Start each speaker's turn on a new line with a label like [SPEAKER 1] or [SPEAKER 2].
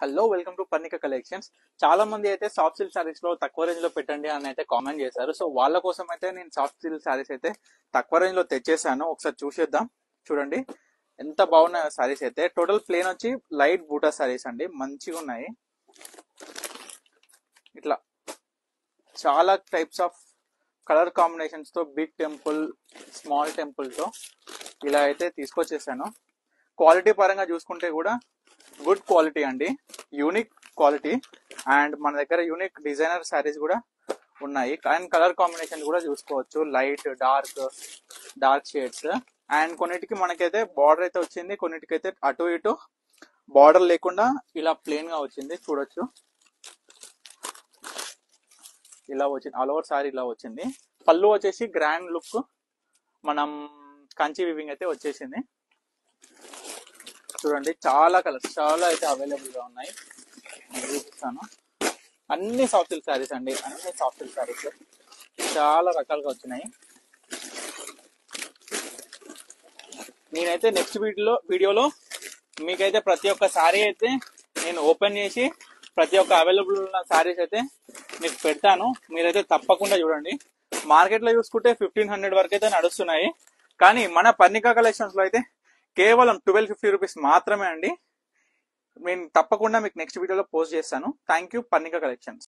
[SPEAKER 1] Hello, welcome to Parnika collections. చాలా మంది అయితే సాఫ్ట్ సిల్క్ సారీస్ లో తక్కువ రేంజ్ లో పెట్టండి అని అయితే కామెంట్ చేశారు. సో వాళ్ళ కోసం అయితే నేను సాఫ్ట్ సిల్క్ సారీస్ అయితే తక్కువ రేంజ్ లో తెచ్చేసాను. ఒకసారి చూసేద్దాం. చూడండి ఎంత బాగున్నాయో సారీస్ అయితే. టోటల్ ప్లేన్ వచ్చి లైట్ బూటా సారీస్ అండి, మంచిగా ఉన్నాయి. ఇట్లా చాలా టైప్స్ ఆఫ్ కలర్ కాంబినేషన్స్ తో బిగ్ టెంపుల్, స్మాల్ టెంపుల్ తో ఇలా అయితే తీసుకొచ్చేసాను. క్వాలిటీ పరంగా చూసుకుంటే కూడా గుడ్ క్వాలిటీ అండి, యూనిక్ క్వాలిటీ. అండ్ మన దగ్గర యూనిక్ డిజైనర్ శారీస్ కూడా ఉన్నాయి. అండ్ కలర్ కాంబినేషన్ కూడా చూసుకోవచ్చు, లైట్ డార్క్ షేడ్స్. అండ్ కొన్నిటికి మనకైతే బార్డర్ అయితే వచ్చింది, కొన్నిటికైతే అటు ఇటు బార్డర్ లేకుండా ఇలా ప్లెయిన్ గా వచ్చింది. చూడొచ్చు, ఇలా వచ్చింది. ఆల్ ఓవర్ సారీ ఇలా వచ్చింది. పళ్ళు వచ్చేసి గ్రాండ్ లుక్, మనం కంచి వివింగ్ అయితే వచ్చేసింది. చూడండి, చాలా కలర్స్ చాలా అయితే అవైలబుల్ గా ఉన్నాయి. చూపిస్తాను. అన్ని సాఫ్ట్ సిల్క్ శారీస్ అండి, అన్ని సాఫ్ట్ సిల్క్ శారీస్ చాలా రకాలుగా వచ్చినాయి. నేనైతే నెక్స్ట్ వీడియోలో మీకైతే ప్రతి ఒక్క శారీ అయితే నేను ఓపెన్ చేసి ప్రతి ఒక్క అవైలబుల్ ఉన్న శారీస్ అయితే మీకు పెడతాను. మీరైతే తప్పకుండా చూడండి. మార్కెట్ లో చూసుకుంటే 1500 వరకు అయితే నడుస్తున్నాయి, కానీ మన పర్ణిక కలెక్షన్స్ లో అయితే కేవలం 1250 రూపీస్ మాత్రమే అండి. నేను తప్పకుండా మీకు నెక్స్ట్ వీడియోలో పోస్ట్ చేస్తాను. Thank you, Parnika collections.